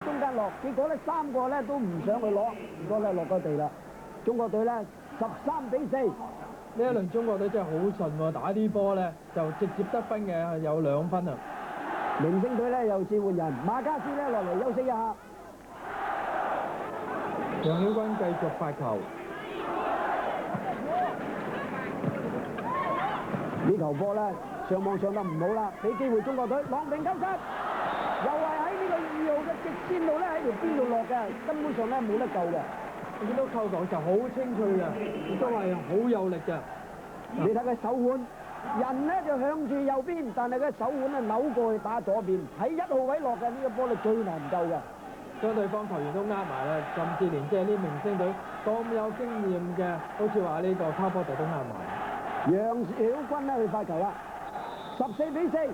中間落，結果咧3個咧都唔想去攞，結果咧落咗地啦。中國隊咧13-4。呢一輪中國隊真係好順喎，打啲波咧就直接得分嘅有2分啊！明星隊咧又是換人，馬加斯咧落嚟休息一下。楊曉軍繼續發球，呢球波咧上網上得唔好啦，俾機會中國隊郎平扣殺，又係喺呢個2號嘅直線路咧喺條邊度落嘅，根本上咧冇得救嘅。你見到扣球就好清脆嘅，亦都係好有力嘅。你睇佢手腕，人咧就向住右邊，但係佢手腕咧扭過去打左邊，喺1號位落嘅呢個波咧最難救嘅。將對方球員都呃埋啦，甚至連即係啲明星隊咁有經驗嘅，好似話呢個卡波特都呃埋。楊曉軍咧去發球啦，14-4。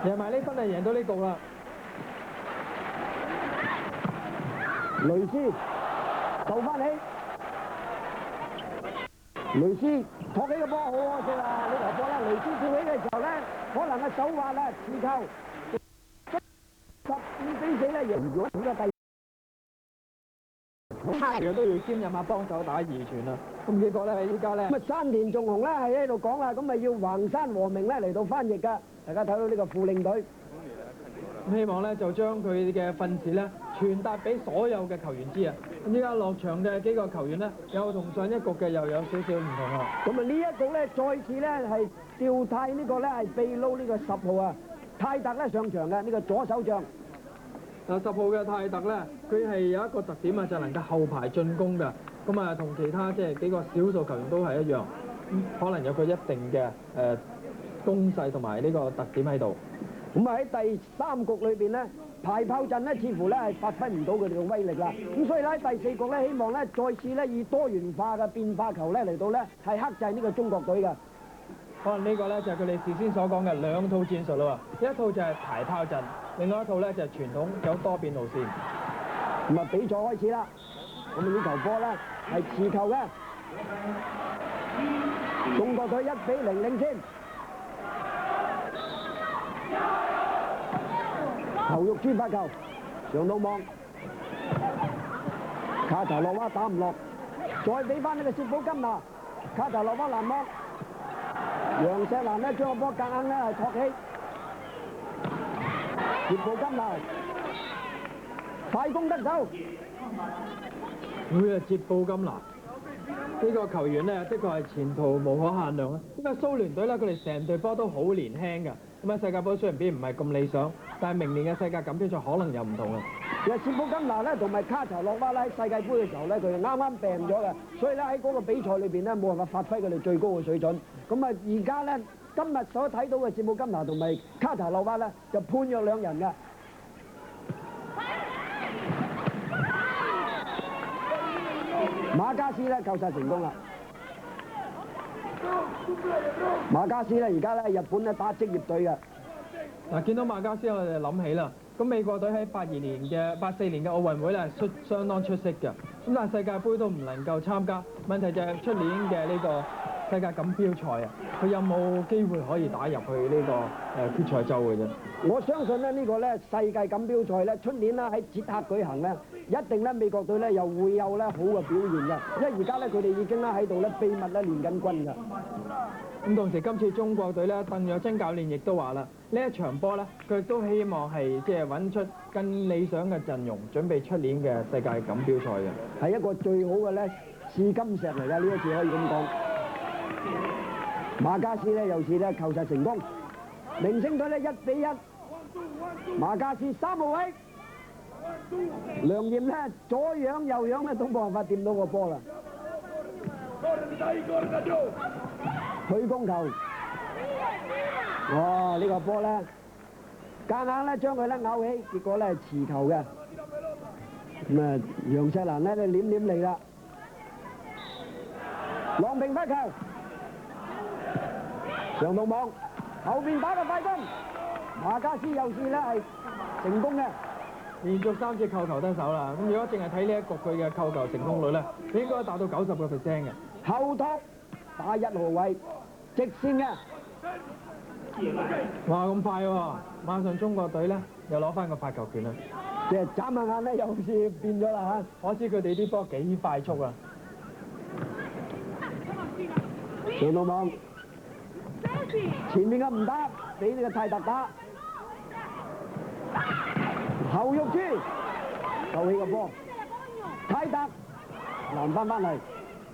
贏埋呢分就贏到呢局啦。雷斯受翻起，雷斯托起個波好可惜啊！呢球波咧，雷斯跳起嘅時候咧，可能個手滑啦，持球15-4咧贏咗呢個第。佢都要兼任下幫手打二傳啦。咁結果咧，依家咧咁啊，山田仲雄咧係喺度講啦，咁啊要橫山和明咧嚟到翻譯㗎。大家睇到呢個副領隊，希望咧就將佢嘅訓示咧傳達俾所有嘅球員知啊！咁依家落場嘅幾個球員咧，有同上一局嘅又有少少唔同啊！咁啊呢一局咧再次咧係調替呢個咧係秘撈呢個10號啊泰特咧上場嘅呢個左手將。嗱10號嘅泰特咧，佢係有一個特點啊，就能夠後排進攻嘅。咁啊，同其他即係幾個少數球員都係一樣，可能有佢一定嘅攻勢同埋呢個特點喺度。咁啊喺第3局裏邊咧，排炮陣咧似乎咧係發揮唔到佢哋嘅威力啦。咁所以咧第4局咧，希望咧再次咧以多元化嘅變化球咧嚟到咧係克制呢個中國隊嘅。可能呢個咧就係佢哋事先所講嘅2套戰術啦喎，一套就係排炮陣，另外一套咧就係傳統有多變路線。咁啊比賽開始啦，咁呢球波咧係持球嘅，中國隊1-0領先。頭肉豬發球，上到網，卡塔洛娃打唔落，再俾翻呢個薛寶金娜，卡塔洛娃攔網，楊石蘭呢將個波夾硬咧係托起，薛寶金娜快攻得手，會啊捷布金娜呢個球員咧，的確係前途無可限量啊！因為蘇聯隊咧，佢哋成隊波都好年輕㗎。咁啊，世界盃雖然表現唔係咁理想，但係明年嘅世界錦標賽可能又唔同啊！其實薛寶金娜咧同埋卡塔洛娃咧喺世界盃嘅時候咧，佢哋啱啱病咗嘅，所以咧喺嗰個比賽裏邊咧冇辦法發揮佢哋最高嘅水準。咁啊，而家咧今日所睇到嘅薛寶金娜同埋卡塔洛娃咧，就判若兩人嘅。馬加斯咧扣殺成功啦！馬加斯咧而家咧日本咧打職業隊嘅。嗱，見到馬加斯我哋諗起啦，咁美國隊喺84年嘅奧運會咧相當出色嘅，咁但係世界盃都唔能夠參加，問題就係出年嘅呢個世界錦標賽啊，佢有冇機會可以打入去呢個決賽周嘅啫？我相信咧呢個咧世界錦標賽咧出年咧喺捷克舉行咧，一定咧美國隊咧又會有咧好嘅表現嘅，因為而家咧佢哋已經咧喺度咧秘密咧練緊軍㗎。咁同時今次中國隊咧，鄧若珍教練亦都話啦，呢一場波咧，佢亦都希望係即係揾出更理想嘅陣容，準備出年嘅世界錦標賽嘅，係一個最好嘅咧試金石嚟㗎，呢一次可以咁講。馬加斯咧又是咧扣殺成功，明星隊咧1-1，馬加斯3號位，梁艷咧左仰右仰咧都冇辦法掂到個波啦。推攻球，哇！呢個波咧夾硬咧將佢咧咬起，結果咧係持球嘅。咁啊，楊石蘭咧就點嚟啦，郎平發球，上到網，後邊打個快攻，馬加斯又是咧係成功嘅，連續3次扣球得手啦。咁如果淨係睇呢一局佢嘅扣球成功率咧，應該達到90%嘅。後托打1號位，直線嘅。哇！咁快喎，馬上中國隊咧又攞翻個發球權啦。即係眨下眼咧，又好似變咗啦我知佢哋啲波幾快速啊！嚇。上到網，前面嘅唔得，俾呢個泰特打。後肉珠救起個波，泰特攔翻嚟，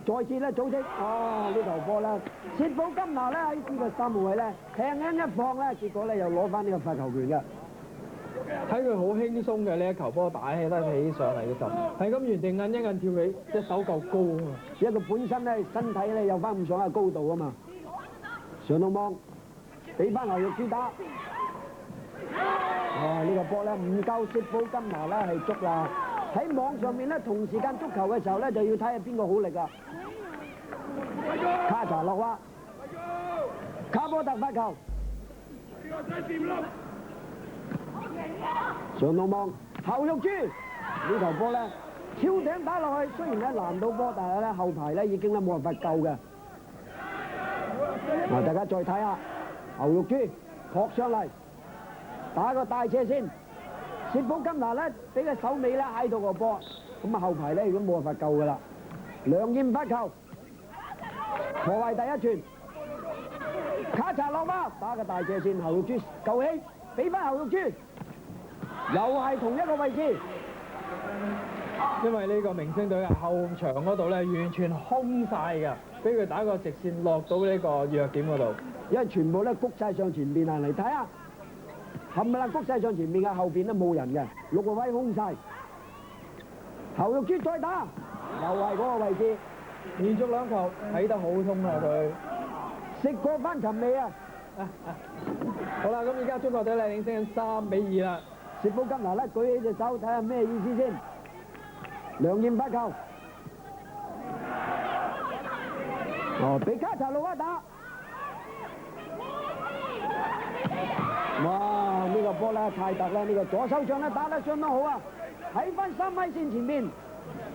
再次咧組織，呢球波咧，薛寶金拿咧喺呢個三號位咧，輕輕一放咧，結果咧又攞翻呢個發球權嘅。睇佢好輕鬆嘅呢一球波打起得起上嚟嘅時候，係咁原地摁一摁跳起，隻手夠高啊嘛！因為佢本身咧身體咧有翻咁上下高度啊嘛。上到網，俾翻牛肉珠打。呢個波咧唔夠薛寶金拿咧係捉啦。喺網上面咧同時間捉球嘅時候咧就要睇下邊個好力啊。卡查洛娃，卡波特發球。上到網，後肉珠呢球波咧超頂打落去，雖然咧攔到波，但係咧後排咧已經咧冇辦法救嘅。大家再睇下後肉珠撲上嚟，打個大斜線，薛寶金拿咧俾個手尾咧挨到個波，咁啊後排咧如果冇辦法救噶啦。梁燕發球，破壞第一傳，卡查洛娃打個大斜線，後肉珠救起，俾翻後肉珠。又係同一個位置，因為呢個明星隊嘅後場嗰度咧完全空晒㗎，俾佢打個直線落到呢個弱點嗰度。因為全部咧谷晒上前邊啊！嚟睇下，冚唪唥谷晒上前面嘅，後邊都冇人嘅，6個位空晒。後肉珠再打，又係嗰個位置，連續兩球睇得好通啊佢。食過翻尋味啊！好啦，咁而家中國隊咧領先3-2啦。薛寶金拿咧舉起隻手睇下咩意思先。梁燕發球，俾卡查洛娃打。哇！呢個波咧泰特咧呢個左手掌咧打得相當好啊！喺翻3米線前面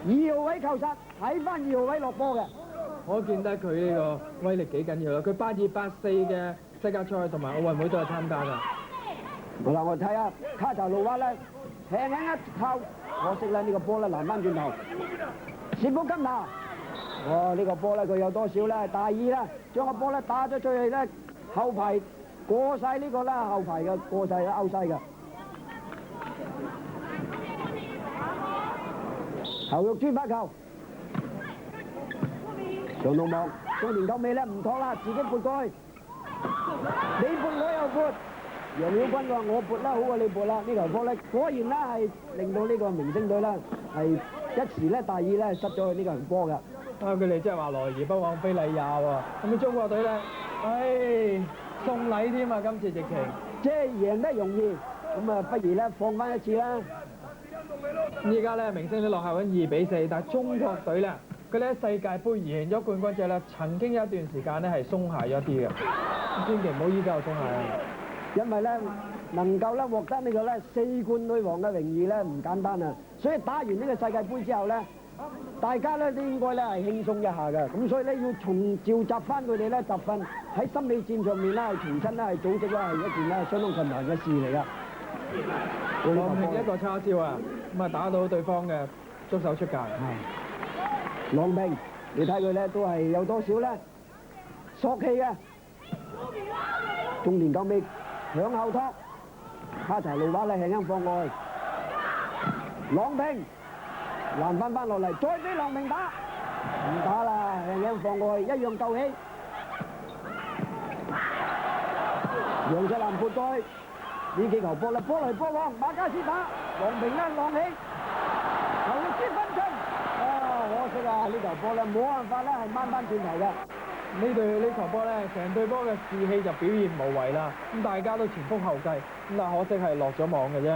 ，2號位扣殺，喺翻2號位落波嘅。我見得佢呢個威力幾緊要啦！佢82、84嘅世界賽同埋奧運會都係參加㗎。好啦，我睇下卡查洛娃咧輕輕一扣，可惜咧呢個波咧攔翻轉頭。薛寶金拿，呢個波咧佢有多少咧大意啦，將個波咧打咗出去咧後排過晒呢個啦，後排嘅過晒啦，歐西嘅。後肉珠發球，上到網，中田救美咧唔妥啦，自己撥過去，你撥我又撥。楊曉君話：我撥啦，好過你撥啦。呢球波咧，果然咧係令到呢個明星隊咧係一時咧大意咧失咗呢個人波㗎。佢哋即係話來而不往非禮也喎。咁中國隊咧，送禮添啊！今次直情即係贏得容易，咁啊不如咧放翻一次啦。而家咧明星隊落後緊2-4，但係中國隊咧，佢哋喺世界盃贏咗冠軍之後咧，曾經有一段時間咧係鬆懈咗啲嘅，千祈唔好依家又鬆懈啊！因為咧能夠咧獲得呢個咧4冠女王嘅榮譽咧唔簡單啊，所以打完呢個世界盃之後咧，大家咧都應該咧係輕鬆一下嘅，咁所以咧要召集翻佢哋咧集訓喺心理戰上面咧係重新咧係組織咧係一件咧相當困難嘅事嚟㗎。郎平一個叉燒啊，咁啊打到對方嘅觸手出界。郎平，你睇佢咧都係有多少咧索氣嘅，中田救美。向後拖，卡查洛娃咧輕輕放過去，郎平攔翻落嚟，再俾郎平打，唔打啦，輕輕放過去，一樣救起。楊世蘭撥過去，呢幾球波啦，波來波往，馬加斯打，郎平咧浪起，球力之分寸，可惜啊！呢球波咧冇辦法咧係掹翻轉頭嘅。呢球波咧，成隊波嘅士氣就表現無遺啦。咁大家都前仆後繼，咁但可惜係落咗網嘅啫。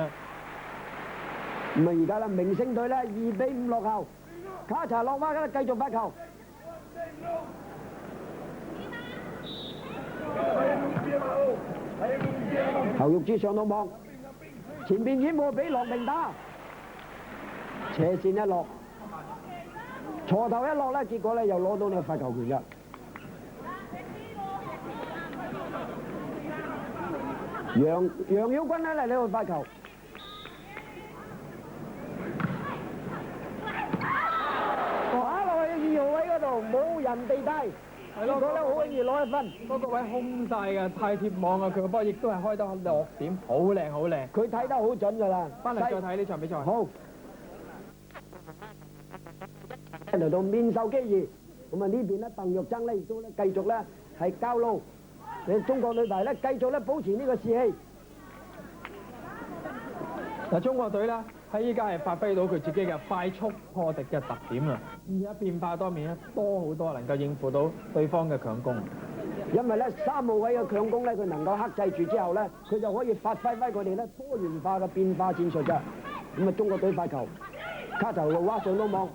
咁啊而家咧明星隊咧2-5落後，卡查洛娃咧繼續發球。後肉珠上到網，前邊掩護俾郎平打，斜線一落，鋤頭一落咧，結果咧又攞到呢個發球權㗎。楊曉君咧嚟呢度發球，人地帶，係咯結果咧好容易攞一分。嗰個位空晒嘅，太貼網啊！佢個波亦都係開得落點，好靚好靚。佢睇得好準㗎啦。翻嚟再睇呢場比賽。好，嚟到面授機宜，咁啊呢邊咧鄧玉珍咧亦都咧繼續咧係交路，你中國女排咧繼續咧保持呢個士氣。嗱，中國隊咧喺依家係發揮到佢自己嘅快速破敵嘅特點啊！而家變化多面咧多好多，能夠應付到對方嘅強攻。因為咧3號位嘅強攻咧，佢能夠克制住之後咧，佢就可以發揮翻佢哋咧多元化嘅變化戰術㗎。咁啊，中國隊發球，卡頭路蛙上到網，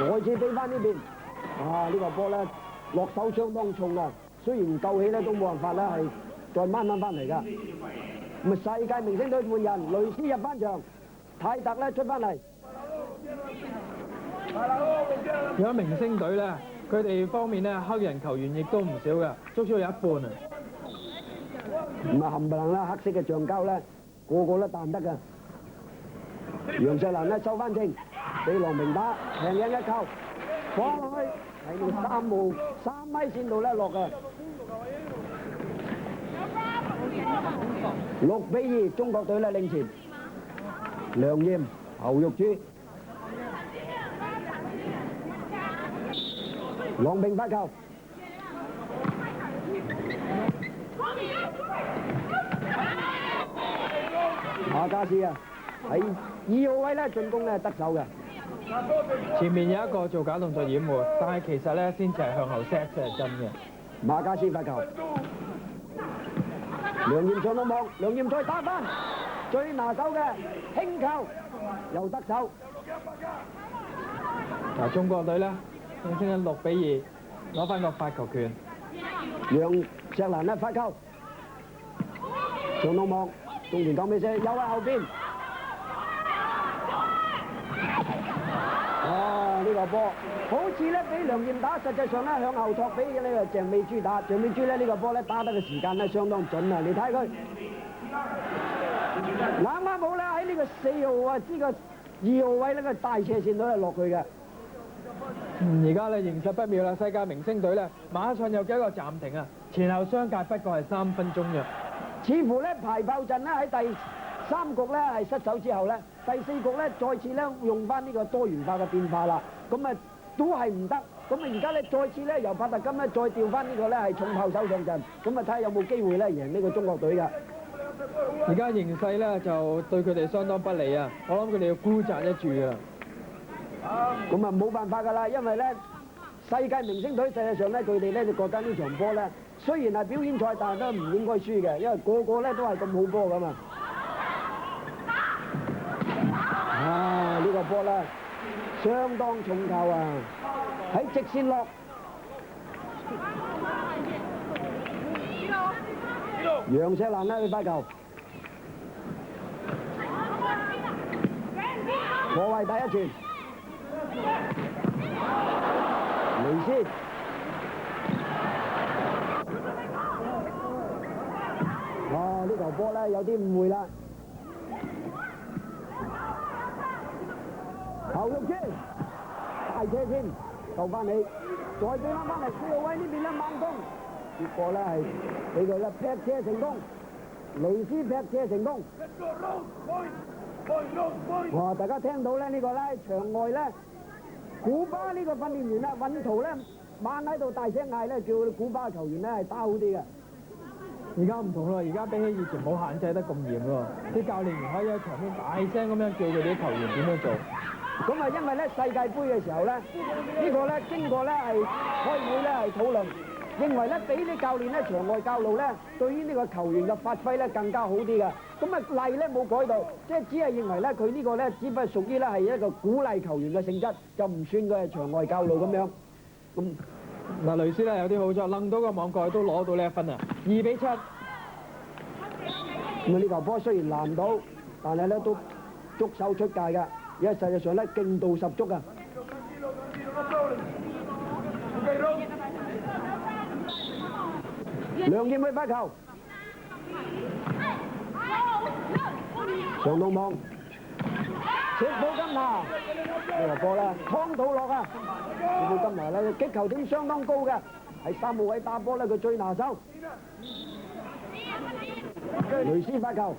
再次俾翻呢邊。啊，呢個波咧落手相當重啊！雖然救起咧都冇辦法啦，係再掹翻嚟㗎。咁啊，世界明星隊換人，雷斯入翻場，泰特咧出翻嚟。而家明星隊咧，佢哋方面咧黑人球員亦都唔少嘅，足足有一半啊！唔係冚唪唥啦，黑色嘅橡膠咧，個個都彈得㗎。楊錫蘭咧收翻正，俾郎平打平贏一球，放落去喺呢個3米線度咧落嘅。6-2，中國隊咧領前。梁艷、侯玉珠、郎平發球。馬家斯啊，喺2號位咧進攻咧得手嘅。前面有一個做假動作掩護，但係其實咧先至係向後 set 先係真嘅。馬家斯發球，梁艷上到網，梁艷再打翻，最拿手嘅輕球又得手。嗱，中國隊咧領先緊6-2，攞翻個發球權。楊錫蘭咧發球，上到網，中田講咩聲？又喺後邊。呢個波好似咧俾梁艷打，實際上咧向後托俾呢個鄭美珠打。鄭美珠咧呢個波咧打得嘅時間咧相當準啊！你睇佢啱啱好咧喺呢個4號啊，呢個2號位呢個大斜線度係落去嘅。而家咧形勢不妙啦，世界明星隊咧馬上有幾個暫停啊，前後相隔不過係3分鐘啫。似乎咧排炮陣咧喺第3局咧係失手之後咧，第4局咧再次咧用翻呢個多元化嘅變化啦。咁啊都係唔得，咁啊而家咧再次咧由帕特金咧再調翻呢個咧係重炮手上陣，咁啊睇下有冇機會咧贏呢個中國隊㗎。而家形勢咧就對佢哋相當不利啊！我諗佢哋要孤責一注㗎。咁啊冇辦法㗎啦，因為咧世界明星隊實際上咧佢哋咧就覺得呢場波咧雖然係表演賽，但係都唔應該輸嘅，因為個個咧都係咁好波㗎嘛。啊！呢個波咧相當重球啊，喺直線落。楊錫蘭咧去發球，破壞第一傳，雷斯，呢球波咧有啲誤會啦。侯玉珠大車先救翻你，再俾翻嚟4號位呢邊咧猛攻，結果咧係俾佢咧劈車成功，雷斯劈車成功。哇！大家聽到咧呢個咧場外咧古巴呢個訓練員咧韻圖咧猛喺度大聲嗌咧，叫古巴球員咧係打好啲嘅。而家唔同啦，而家比起以前冇限制得咁嚴喎，啲教練員可以喺場邊大聲咁樣叫佢啲球員點樣做。咁啊，因為咧世界盃嘅時候咧，呢個咧經過咧係開會咧係討論，認為咧俾啲教練咧場外教路咧，對於呢個球員嘅發揮咧更加好啲嘅。咁啊例咧冇改到，即係只係認為咧佢呢個咧只不過屬於咧係一個鼓勵球員嘅性質，就唔算佢係場外教路咁樣。咁嗱，雷斯咧有啲好彩，掕到個網蓋都攞到呢1分啊，2-7。咁啊呢球波雖然難到，但係咧都觸手出界㗎。而家實際上咧勁度十足啊！梁艷去發球，上到網，赤寶金拿呢個波啦，湯土樂啊！赤寶金拿咧擊球點相當高嘅，喺3號位打波咧佢最拿手。雷斯發球，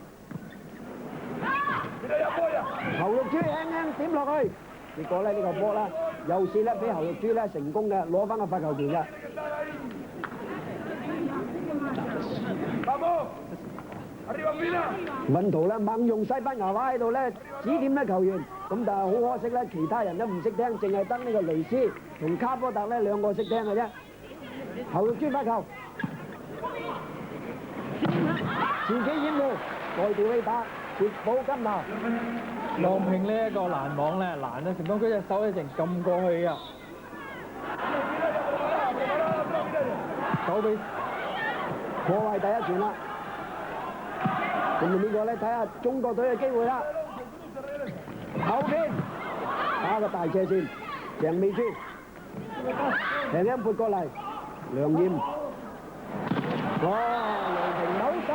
侯玉珠輕輕點落去，結果咧呢個波啦，又是咧俾侯玉珠咧成功嘅攞翻個發球權嘅。運途咧猛用西班牙話喺度咧指點咧球員，咁但係好可惜咧，其他人都唔識聽，淨係得呢個雷斯同卡波特咧兩個識聽嘅啫。侯玉珠發球，前幾掩護，再調起打，鐵寶金拿。郎平呢一個攔網咧攔得成功，佢隻手咧淨撳過去啊！9比破壞第一傳啦。咁呢個咧睇下中國隊嘅機會啦。後邊打個大斜線，鄭美珠輕輕撥過嚟，梁艷，哇！梁平扭手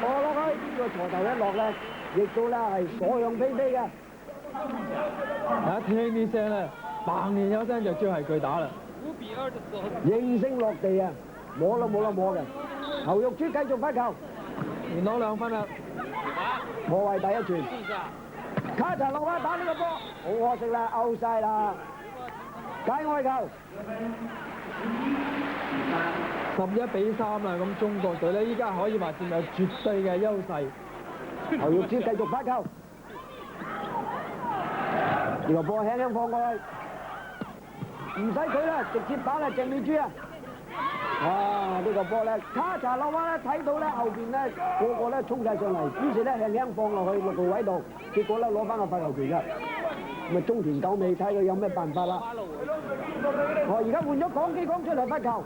過落去，呢個鋤頭一落咧，亦都咧係所向披靡嘅。一聽啲聲咧，嘭連有聲就知係佢打啦。5比2嘅時候，應聲落地啊，摸都冇得摸嘅。侯玉珠繼續發球，連攞2分啦。破壞第一傳。試下。卡查洛娃打呢個波，好可惜啦，out晒啦，界外球。11比3啦，咁中國隊咧依家可以話佔有絕對嘅優勢。侯玉珠繼續發球，呢個波輕輕放過去，唔使佢啦，直接打啦鄭美珠啊！哇！呢個波咧，卡查洛娃咧睇到咧後邊咧個個咧衝晒上嚟，於是咧輕輕放落去6號位度，結果咧攞翻個發球權㗎。咁啊中田久美睇佢有咩辦法啦？而家換咗港基港出嚟發球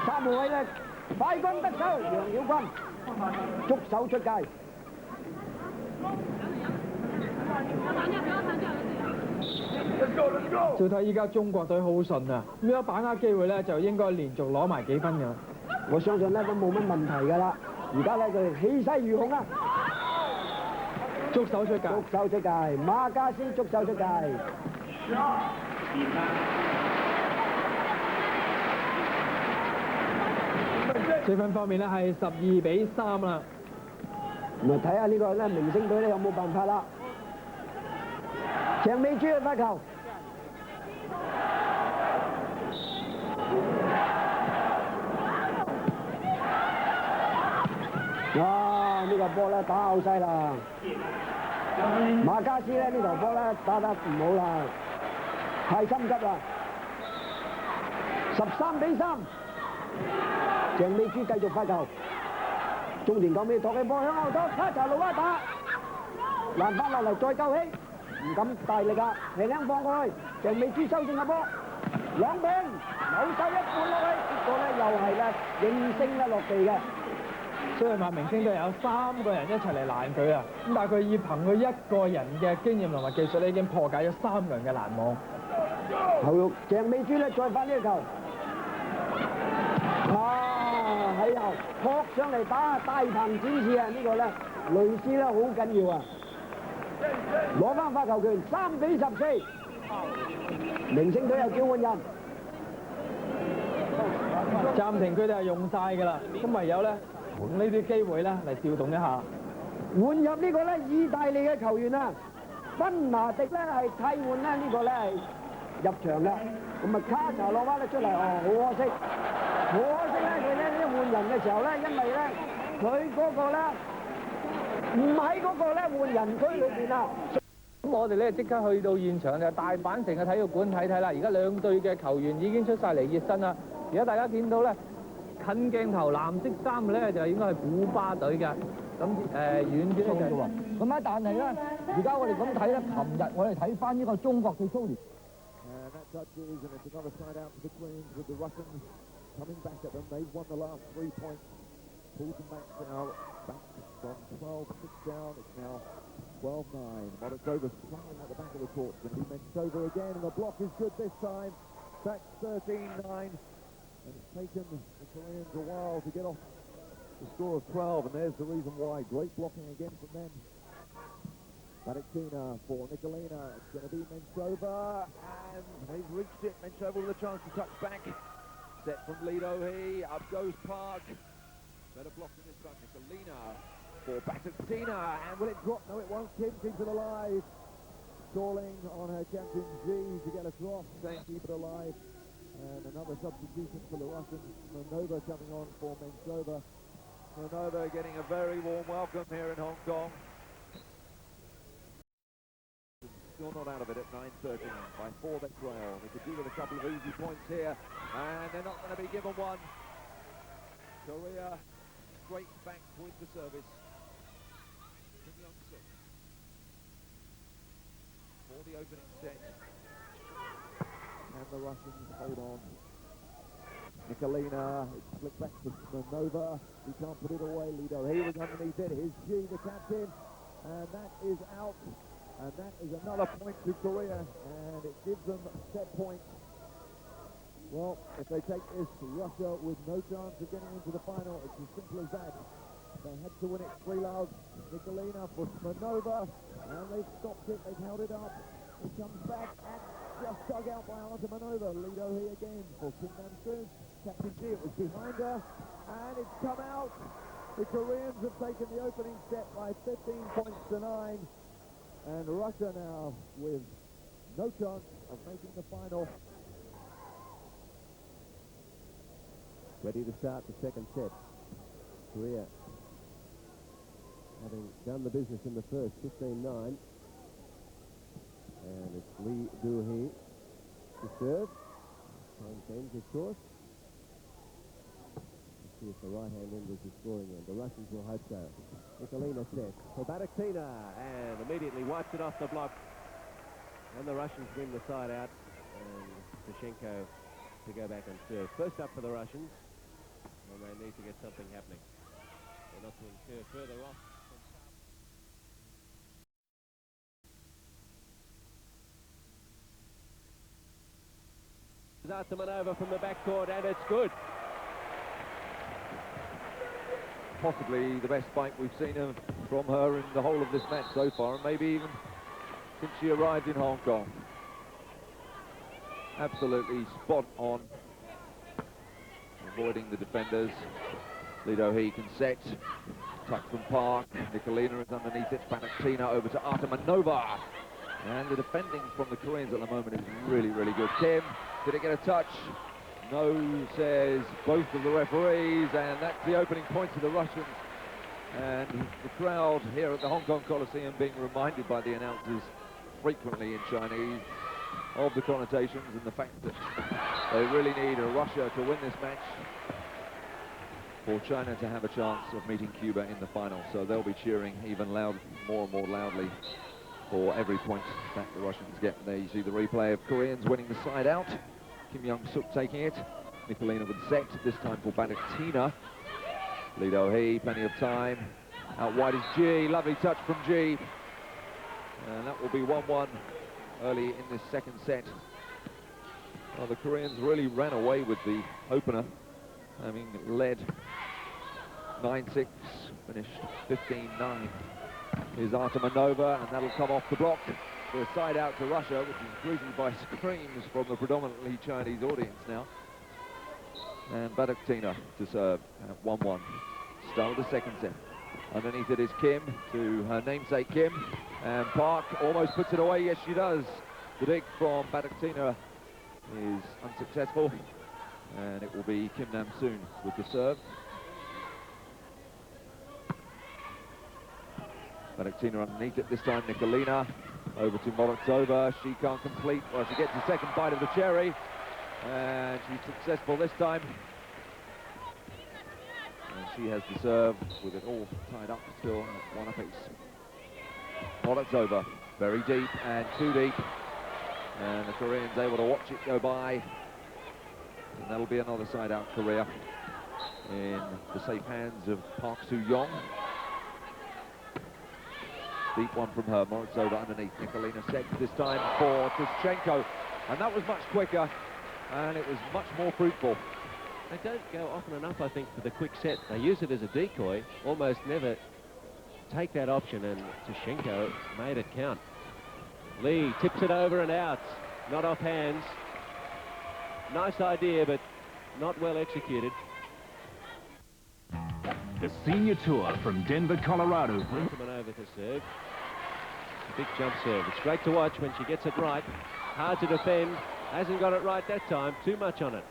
，3號位咧快攻得手，楊曉君捉手出界。照睇依家中國隊好順啊，咁樣把握機會咧就應該連續攞埋幾分㗎。我相信咧都冇乜問題㗎啦。而家咧佢氣勢如虹啊！捉手出界，捉手出界，馬加斯捉手出界。積分方面咧係12比3啦。咁啊睇下呢個咧明星隊咧有冇辦法啦。鄭美珠嘅發球，哇！呢個波咧打out晒啦。馬加斯咧呢球波咧打得唔好啦，太心急啦。13比3，鄭美珠繼續發球，中田久美托起波向後拖，卡查魯娃打，攔翻落嚟再救起，唔敢大力啊，輕輕放過去，鄭美珠收正個波，郎平扭手一半落去，結果咧又係咧應聲咧落地嘅。雖然話明星隊有3個人一齊嚟攔佢啊，咁但係佢以憑佢一個人嘅經驗同埋技術咧，已經破解咗3個人嘅攔網。後肉鄭美珠咧再發呢個球，喺後撲上嚟打大鵬展示啊！呢個咧雷斯咧好緊要啊，攞翻發球權，3比14，明星隊又叫換人，暫停佢哋係用晒㗎啦，咁唯有咧用呢啲機會咧嚟調動一下。換入呢個咧意大利嘅球員啊，賓拿迪咧係替換咧呢個咧係入場嘅，咁啊卡查洛娃咧出嚟，好可惜，咧佢咧一換人嘅時候咧，因為咧佢嗰個咧唔喺嗰個咧換人區裏邊啊。咁我哋咧即刻去到現場就大阪城嘅體育館睇睇啦。而家兩隊嘅球員已經出晒嚟熱身啦。而家大家見到咧近鏡頭藍色衫嘅咧就應該係古巴隊嘅。咁遠啲咧就咁啊，但係咧，而家我哋咁睇咧，琴日我哋睇翻呢個中國對蘇聯。Touches and it's another side out to the Queens with the Russians coming back at them. They've won the last 3 points. Pulled them back now, back from 12-6 down. It's now 12-9. Moldova struggling at the back of the court. Going to be Mentsova again, and the block is good this time. That's 13-9. And it's taken the Koreans a while to get off the score of 12, and there's the reason why. Great blocking again from them. Badiktina for Nicolina. It's going to be Menchova, and they've reached it. Menchova with a chance to touch back. Set from Lido He. Up goes Park. Better blocking this time. Nicolina for Badiktina, and will it drop? No, it won't. Kim keeps it alive. Calling on her captain G to get across, saying keep it alive. And another substitution for the Russians. Smirnova coming on for Menchova. Smirnova getting a very warm welcome here in Hong Kong. Still not out of it at 9:13 by 4 they trail. They could do with a couple of easy points here, and they're not going to be given one. Korea straight back with the service. Kim Young-suk for the opening set. And the Russians hold on. Nicolina, it's flicked back to Smirnova. He can't put it away. Lido He was underneath it. Here's G, the captain, and that is out. And that is another point to Korea, and it gives them set points. Well, if they take this, Russia with no chance of getting into the final. It's as simple as that. They had to win it 3-love. Nicolina for Smirnova, and they've stopped it. They've held it up. It comes back and just dug out by Artemanova. Lido He again for Kim Nam-soon. Captain G, it was behind her, and it's come out. The Koreans have taken the opening set by 15 points to 9. And Russia now with no chance of making the final. Ready to start the second set. Korea having done the business in the first, 15-9. And it's Lee Do-hee to serve. Time change, of course. Let's see if the right-hand end is the scoring end. The Russians will hope so. Nicolina set for Badiktina, and immediately wipes it off the block. And the Russians win the side out, and Tashenko to go back and serve. First up for the Russians, and they need to get something happening. They're not to incur further off. Artemanova from the backcourt, and it's good. Possibly the best spike we've seen from her in the whole of this match so far, and maybe even since she arrived in Hong Kong. Absolutely spot on, avoiding the defenders. Lido He can set, tuck from Park. Nicolina is underneath it. Badiktina over to Artemanova, and the defending from the Koreans at the moment is really, really good. Kim, did it get a touch? No, says both of the referees, and that's the opening point to the Russians. And the crowd here at the Hong Kong Coliseum being reminded by the announcers frequently in Chinese of the connotations and the fact that they really need Russia to win this match for China to have a chance of meeting Cuba in the final. So they'll be cheering even more and more loudly for every point that the Russians get. There you see the replay of Koreans winning the side out. Kim Young-suk taking it. Nicolina with set, this time for Badiktina. Lido He, plenty of time. Out wide is G, lovely touch from G. And that will be 1-1 early in this second set. Well, the Koreans really ran away with the opener, having led 9-6, finished 15-9. Here's Artemanova, and that'll come off the block for a side out to Russia, which is greeted by screams from the predominantly Chinese audience now. And Badiktina to serve at 1-1. Start of the second set. Underneath it is Kim to her namesake Kim, and Park almost puts it away. Yes, she does. The dig from Badiktina is unsuccessful, and it will be Kim Nam-soon with the serve. Badiktina underneath it, this time Nicolina over to Morozova. She can't complete, well, she gets the second bite of the cherry, and she's successful this time. And she has the serve with it all tied up still at 1 apiece. Morozova, very deep and too deep, and the Koreans able to watch it go by, and that'll be another side out Korea in the safe hands of Park Soo-young. Deep one from her, Morozova underneath. Nicolina set this time for Tashenko, and that was much quicker, and it was much more fruitful. They don't go often enough, I think, for the quick set. They use it as a decoy, almost never take that option, and Tushenko made it count. Lee tips it over and out, not off hands. Nice idea, but not well executed. The Senior Tour from Denver, Colorado. Over to serve. A big jump serve. It's great to watch when she gets it right. Hard to defend. Hasn't got it right that time. Too much on it.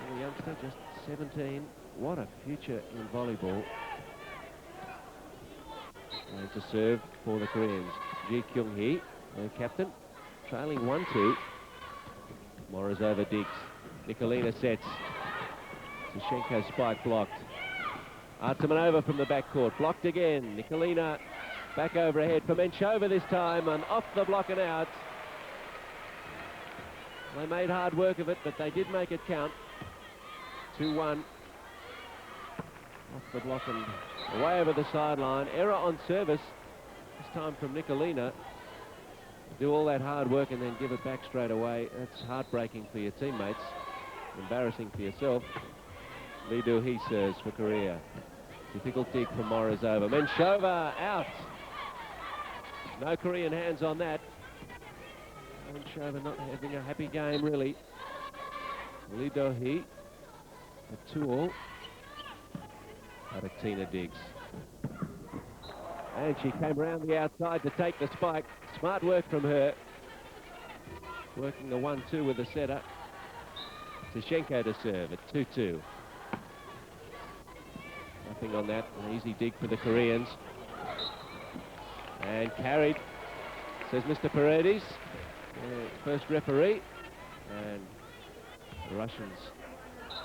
And the youngster, just 17. What a future in volleyball. And to serve for the Koreans. Ji Kyung-hee, their captain, trailing 1-2. Morozova digs. Nikolina sets. Tushenko spike blocked. Artemanova from the backcourt, blocked again. Nikolina back overhead for Menchova this time, and off the block and out. They made hard work of it, but they did make it count. 2-1. Off the block and away over the sideline. Error on service, this time from Nikolina. Do all that hard work and then give it back straight away. That's heartbreaking for your teammates. Embarrassing for yourself. Lee Do-hee serves for Korea. Difficult dig from Morozova. Menchova out. No Korean hands on that. Menchova not having a happy game, really. Lee Do-hee. A 2-all. Adektina digs. And she came around the outside to take the spike. Smart work from her. Working the 1-2 with the setter. Tushenko to serve at 2-2. Nothing on that. An easy dig for the Koreans. And carried, says Mr. Paredes, first referee. And the Russians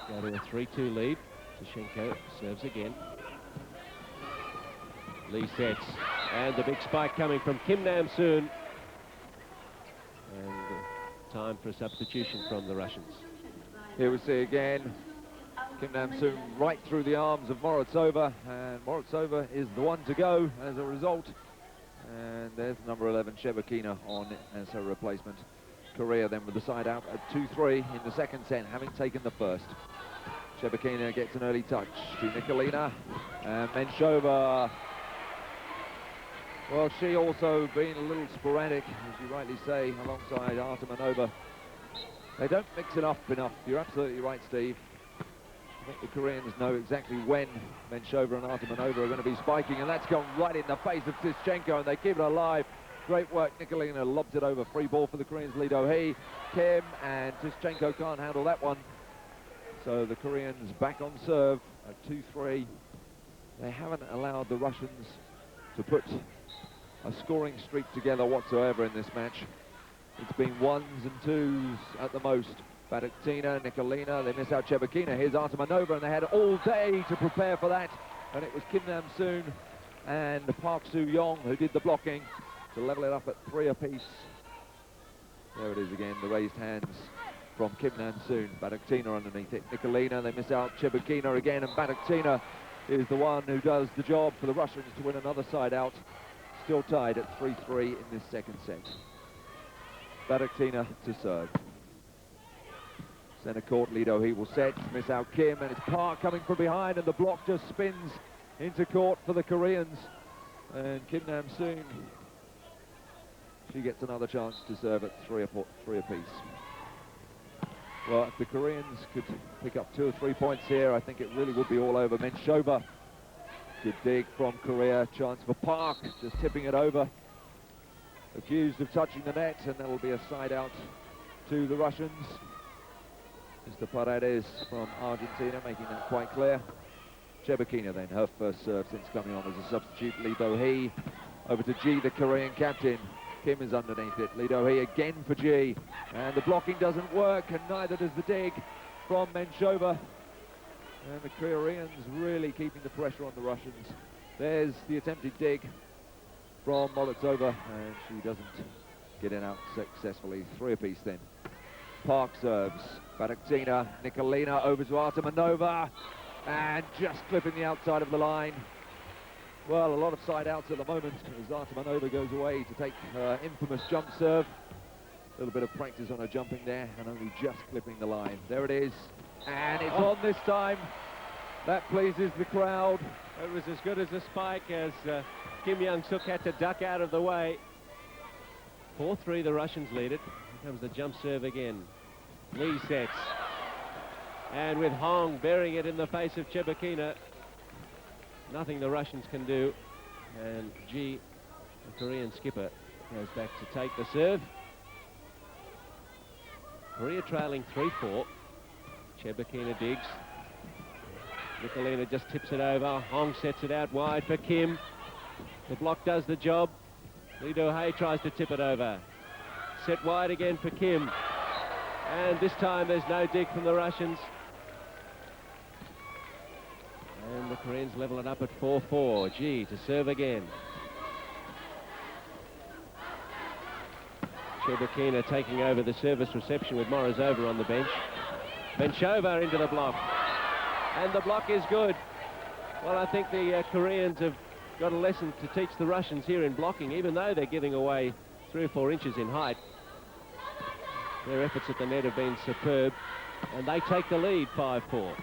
go to a 3-2 lead. Tushenko serves again. Lee sets. And the big spike coming from Kim Nam-soon. And time for a substitution from the Russians. Here we see again Kim Nam-soon right through the arms of Morozova, and Morozova is the one to go as a result. And there's number 11 Shebekina on as her replacement. Korea then with the side out at 2-3 in the second set, having taken the first. Shebekina gets an early touch to Nikolina, and Menchova. Well, she also been a little sporadic, as you rightly say, alongside Artemanova. They don't mix it up enough. You're absolutely right, Steve. I think the Koreans know exactly when Menchova and Artemanova are going to be spiking, and that's gone right in the face of Tushenko, and they keep it alive. Great work. Nikolina lobs it over. Free ball for the Koreans. Lee Do-hee, Kim, and Tushenko can't handle that one. So the Koreans back on serve at 2-3. They haven't allowed the Russians to put a scoring streak together whatsoever in this match. It's been ones and twos at the most. Baduktina, Nikolina, they miss out Shebekina. Here's Artemanova, and they had all day to prepare for that. And it was Kim Nam-soon and Park Soo-young who did the blocking to level it up at 3 apiece. There it is again, the raised hands from Kim Nam-soon. Baduktina underneath it. Nikolina, they miss out Shebekina again, and Baduktina is the one who does the job for the Russians to win another side out. Still tied at 3-3 in this second set. Baduktina to serve. Centre court, Lee Do-hee will set, miss out Kim, and it's Park coming from behind, and the block just spins into court for the Koreans. And Kim Nam-soon, she gets another chance to serve at 3 apiece. Well, if the Koreans could pick up 2 or 3 points here, I think it really would be all over. Menchova, good dig from Korea, chance for Park, just tipping it over. Accused of touching the net, and there will be a side out to the Russians. Mr. Paredes from Argentina making that quite clear. Shebekina then, her first serve since coming on as a substitute. Lee Do-hee over to Ji, the Korean captain. Kim is underneath it. Lee Do-hee again for Ji. And the blocking doesn't work, and neither does the dig from Menchova. And the Koreans really keeping the pressure on the Russians. There's the attempted dig from Morozova, and she doesn't get it out successfully. 3 apiece then. Park serves. Baduktina, Nikolina over to Artemanova, and just clipping the outside of the line. Well, a lot of side outs at the moment as Artemanova goes away to take her infamous jump serve. A little bit of practice on her jumping there, and only just clipping the line. There it is, and it's on this time. That pleases the crowd. It was as good as a spike as Kim Young-suk had to duck out of the way. 4-3, the Russians lead it. Here comes the jump serve again. Lee sets. And with Hong burying it in the face of Chebukina, nothing the Russians can do. And Ji, the Korean skipper, goes back to take the serve. Korea trailing 3-4. Chebukina digs. Nicolina just tips it over. Hong sets it out wide for Kim. The block does the job. Lee Do-hei tries to tip it over. Set wide again for Kim. And this time there's no dig from the Russians. And the Koreans level it up at 4-4. Ji to serve again. Chebukina taking over the service reception with Morozova on the bench. Menchova into the block. And the block is good. Well, I think the Koreans have got a lesson to teach the Russians here in blocking, even though they're giving away 3 or 4 inches in height. Their efforts at the net have been superb, and they take the lead 5-4.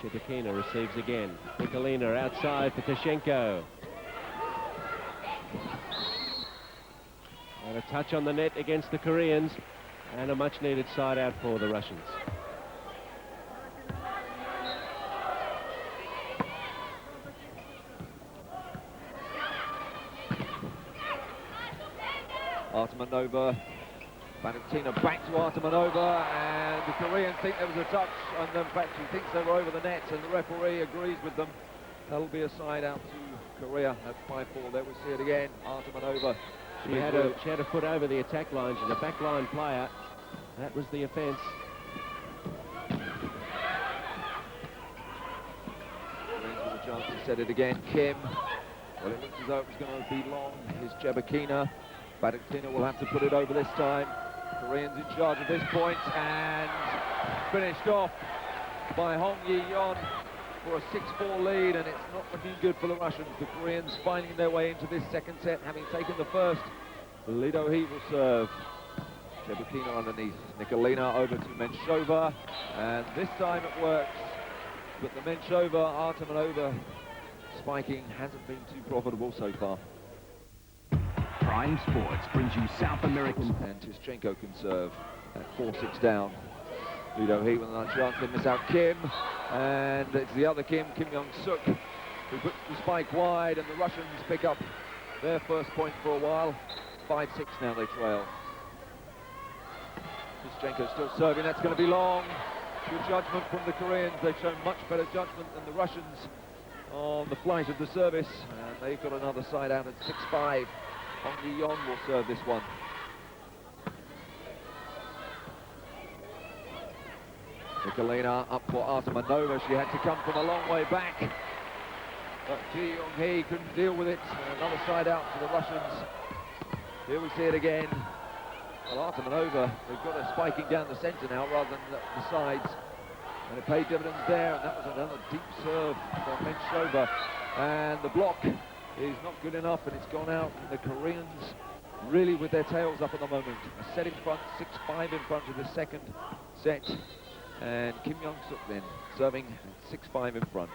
Chebukina receives again. Nicolina outside for Tashenko. And a touch on the net against the Koreans, and a much-needed side out for the Russians. Artemanova, Valentina back to Artemanova, and the Koreans think there was a touch, and in fact she thinks they were over the net, and the referee agrees with them. That'll be a side out to Korea at 5-4. There we see it again. Artemanova. She had a foot over the attack line. She's a back-line player. That was the offence. Koreans with a chance to set it again. Kim. Well, it looks as though it was going to be long. Here's Chebukina. Valentina will have to put it over this time. Koreans in charge at this point, and finished off by Hong Yi-yeon for a 6-4 lead, and it's not looking good for the Russians. The Koreans finding their way into this second set, having taken the first. Lee Do-hei will serve. Chebukina underneath. Nicolina over to Menchova, and this time it works. But the Menchova, Artemanova spiking hasn't been too profitable so far. Prime Sports brings you South American. And Tischenko can serve at 4-6 down. Lee Do-hei with another chance to miss out Kim. And it's the other Kim, Kim Young-suk, who puts the spike wide, and the Russians pick up their first point for a while. 5-6 now they trail. Tischenko still serving, that's going to be long. Good judgment from the Koreans. They've shown much better judgment than the Russians on the flight of the service. And they've got another side out at 6-5. Hong Yi-yeon will serve this one. Nicolina up for Artemanova. She had to come from a long way back, but Ji Young-hee couldn't deal with it. Another side out for the Russians. Here we see it again. Well, Artemanova, they've got her spiking down the centre now rather than the sides, and it paid dividends there. And that was another deep serve from Menchova, and the block is not good enough, and it's gone out. And the Koreans really with their tails up at the moment. A set in front, 6-5 in front of the second set. And Kim Young-suk then serving 6-5 in front.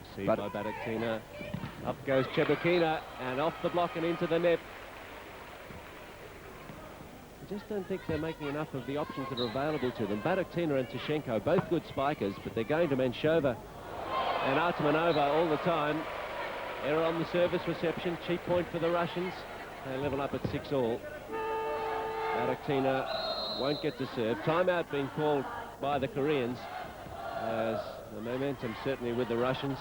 Received by Baraktina. Up goes Chebukina, and off the block and into the net. I just don't think they're making enough of the options that are available to them. Baraktina and Tashenko, both good spikers, but they're going to Menchova and Artemanova all the time. Error on the service reception, cheap point for the Russians. They level up at 6-all. Baraktina won't get to serve. Timeout being called by the Koreans, as the momentum certainly with the Russians.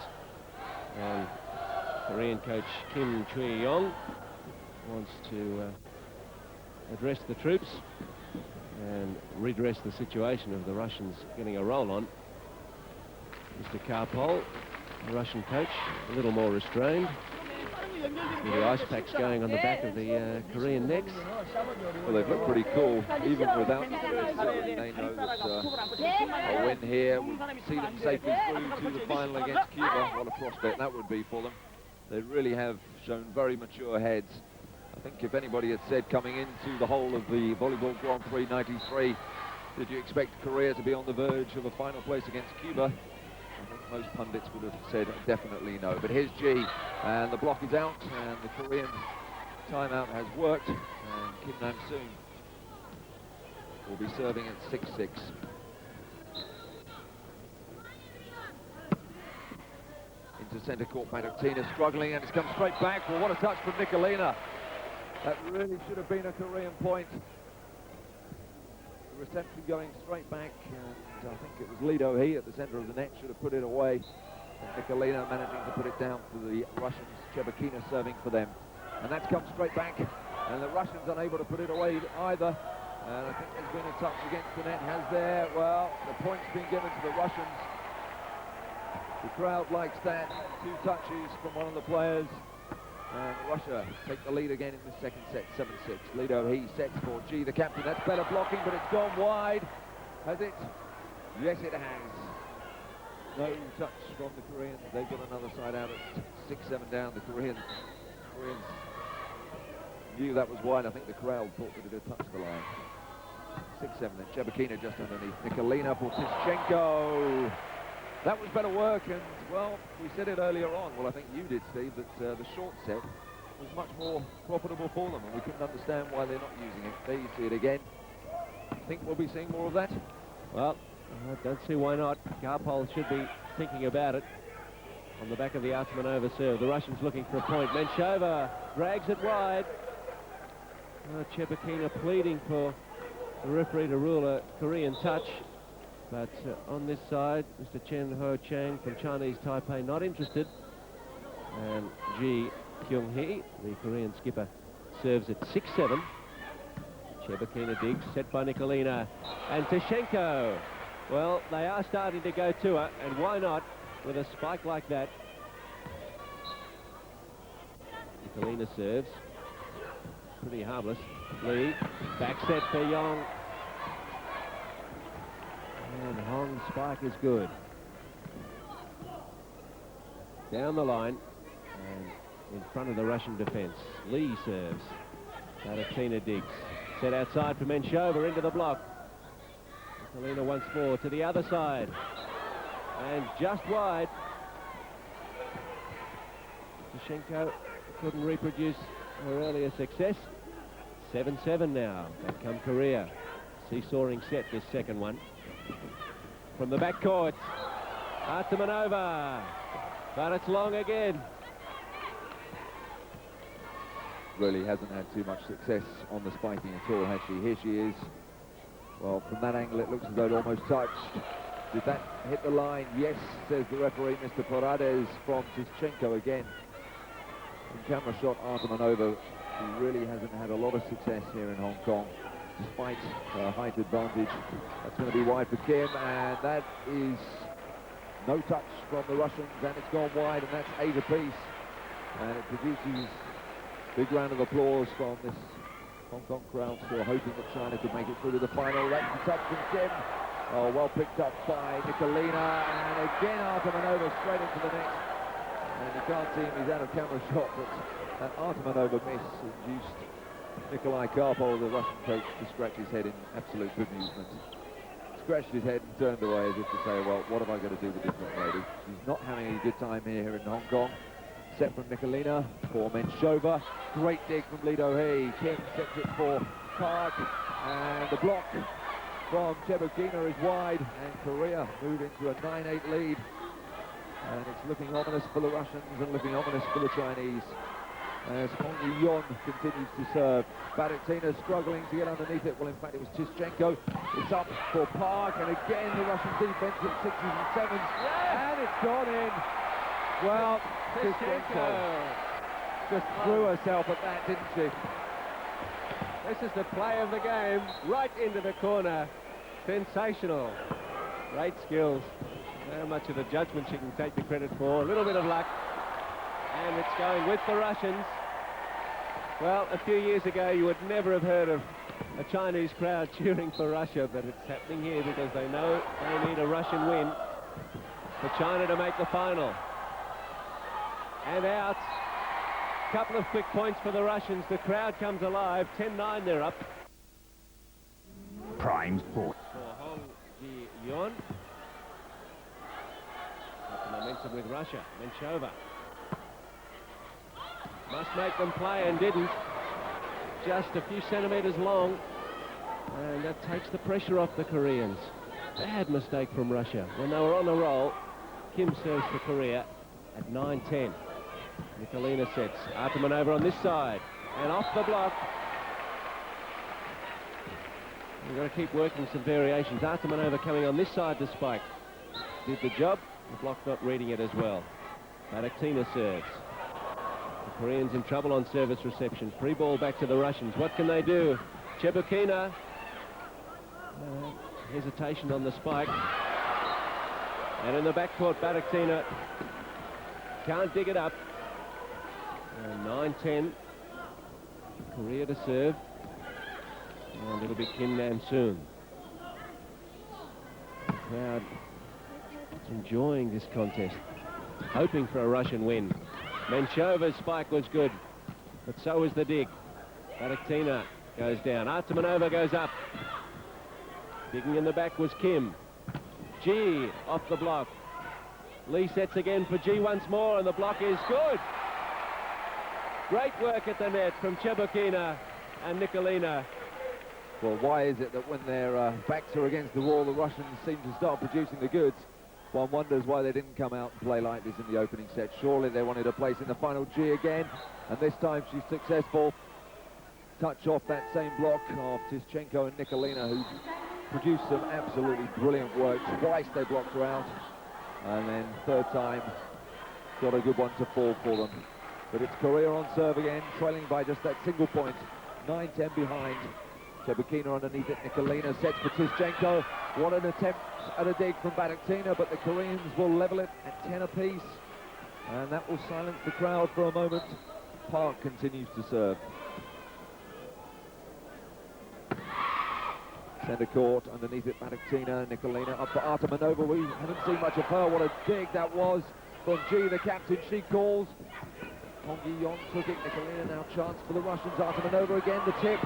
And Korean coach Kim Choi-yong wants to address the troops and redress the situation of the Russians getting a roll on. Mr. Karpol, the Russian coach, a little more restrained, with the ice packs going on the back of the Korean necks. Well, they've looked pretty cool, even without this. They know that a win here would see them safely through to the final against Cuba. What a prospect that would be for them. They really have shown very mature heads. I think if anybody had said coming into the whole of the Volleyball Grand Prix 93, did you expect Korea to be on the verge of a final place against Cuba? I think most pundits would have said definitely no. But here's Ji, and the block is out, and the Korean timeout has worked, and Kim Nam-soon will be serving at 6-6. Into centre court, Baduktina struggling, and it's come straight back. Well, what a touch from Nicolina. That really should have been a Korean point. The reception going straight back, and I think it was Lee Do-hee at the centre of the net should have put it away. And Nicolina managing to put it down for the Russians. Chebukina serving for them. And that's come straight back, and the Russians unable to put it away either. And I think there's been a touch against the net, has there? Well, the point's been given to the Russians. The crowd likes that. 2 touches from one of the players. And Russia take the lead again in the second set, 7-6. Lee Do-hee sets for Ji, the captain. That's better blocking, but it's gone wide. Has it? Yes, it has. No touch from the Koreans. They've got another side out at 6-7 down. The Koreans knew that was wide. I think the crowd thought that it had touched the line. 6-7 then. Chebukina just underneath. Nicolina for Tischenko. That was better work, and, well, we said it earlier on, well, I think you did, Steve, that the short set was much more profitable for them, and we couldn't understand why they're not using it. There you see it again. Think we'll be seeing more of that? Well, I don't see why not. Karpol should be thinking about it on the back of the Artemanova serve. The Russians looking for a point. Menshova drags it wide. Chebukina pleading for the referee to rule a Korean touch. But on this side, Mr. Chen Ho Chang from Chinese Taipei not interested. And Ji Kyung-hee, the Korean skipper, serves at 6-7. Chebukina digs, set by Nicolina. And Tischenko. Well, they are starting to go to her, and why not with a spike like that? Nicolina serves. Pretty harmless. Lee, back set for Yong. And Hong's spike is good. Down the line and in front of the Russian defence. Lee serves. Baduktina digs. Set outside for Menshova into the block. Nicolina once more to the other side. And just wide. Tischenko couldn't reproduce her earlier success. 7-7 now. Back come Korea. Seesawing set this second one. From the backcourt, Artemanova, but it's long again. Really hasn't had too much success on the spiking at all, has she? Here she is. Well, from that angle, it looks as though it almost touched. Did that hit the line? Yes, says the referee, Mr. Parades, from Tischenko again. In camera shot, Artemanova, who really hasn't had a lot of success here in Hong Kong. Despite height advantage. That's going to be wide for Kim, and that is no touch from the Russians, and it's gone wide, and that's 8 apiece. And it produces a big round of applause from this Hong Kong crowd, still hoping that China could make it through to the final. That's the touch from Kim. Oh, well picked up by Nicolina, and again Artemanova straight into the net. And you can't see him, he's out of camera shot, but that Artemanova miss induced Nikolai Karpol, the Russian coach, to scratch his head in absolute bemusement. Scratched his head and turned away as if to say, well, what have I got to do with this young lady? She's not having a good time here in Hong Kong. Set from Nicolina for Menshova. Great dig from Lee Do-hee. Kim sets it for Park. And the block from Chebukina is wide. And Korea move into a 9-8 lead. And it's looking ominous for the Russians and looking ominous for the Chinese. As Hong Yi-yeon continues to serve. Baduktina struggling to get underneath it. Well, in fact, it was Tischenko. It's up for Park, and again the Russian defense at 6s and 7s. And it's gone in. Well, Tischenko just threw herself at that, didn't she? This is the play of the game, right into the corner. Sensational. Great skills. How much of the judgment she can take the credit for. A little bit of luck. And it's going with the Russians. Well, a few years ago, you would never have heard of a Chinese crowd cheering for Russia, but it's happening here because they know they need a Russian win for China to make the final. And out. Couple of quick points for the Russians. The crowd comes alive. 10-9, they're up. Prime Sport. For Hong Yi-yeon. momentum with Russia. Menchova must make them play and didn't. Just a few centimetres long, and that takes the pressure off the Koreans. Bad mistake from Russia. When they were on the roll, Kim serves for Korea at 9-10. Nikolina sets. Artamanova on this side, and off the block. We've got to keep working some variations. Artamanova coming on this side to spike. Did the job. The block not reading it as well. Badaktina serves. The Koreans in trouble on service reception. Free ball back to the Russians. What can they do? Chebukina. Hesitation on the spike. And in the backcourt, Badaktina can't dig it up. 9-10. Korea to serve. And it'll be Kim Nam-soon. The crowd is enjoying this contest, hoping for a Russian win. Menchova's spike was good, but so was the dig. Badaktina goes down. Artamanova goes up. Digging in the back was Kim. G off the block. Lee sets again for G once more, and the block is good. Great work at the net from Chebukina and Nikolina. Well, why is it that when their backs are against the wall, the Russians seem to start producing the goods? One wonders why they didn't come out and play like this in the opening set. Surely they wanted a place in the final. G again, and this time she's successful. Touch off that same block of Tischenko and Nikolina, who produced some absolutely brilliant work. Twice they blocked her out, and then third time got a good one to fall for them. But it's Korea on serve again, trailing by just that single point. 9-10 behind. Chebukina underneath it. Nikolina sets for Tischenko. What an attempt at a dig from Badaktina, but the Koreans will level it at 10 apiece, and that will silence the crowd for a moment. Park continues to serve. Centre court, underneath it, Badaktina. Nikolina up for Artamanova. We haven't seen much of her. What a dig that was from G, the captain. She calls. Hong Gi-yong took it. Nikolina now chance for the Russians. Artamanova again, the tip.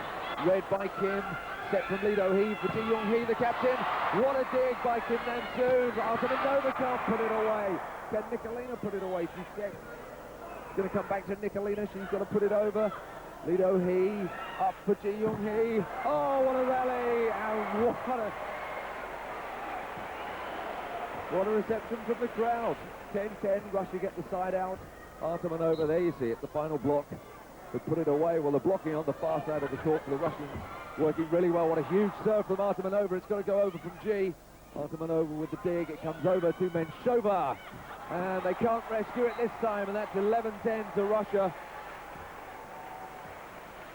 Read by Kim. Set from Lee Do-hee for Ji Young-hee, the captain. What a dig by Kim Nam-soon. Artamanova can't put it away. Can Nikolina put it away? She's going to come back to Nikolina. She's got to put it over. Lee Do-hee up for Ji Young-hee. Oh, what a rally! And what a reception from the crowd. 10-10. Russia get the side out. Artamanova, there you see it, the final block. But put it away. Well, the blocking on the far side of the court for the Russians working really well. What a huge serve from Artamanova. It's got to go over from G. Artamanova with the dig. It comes over to Menchova. And they can't rescue it this time. And that's 11-10 to Russia.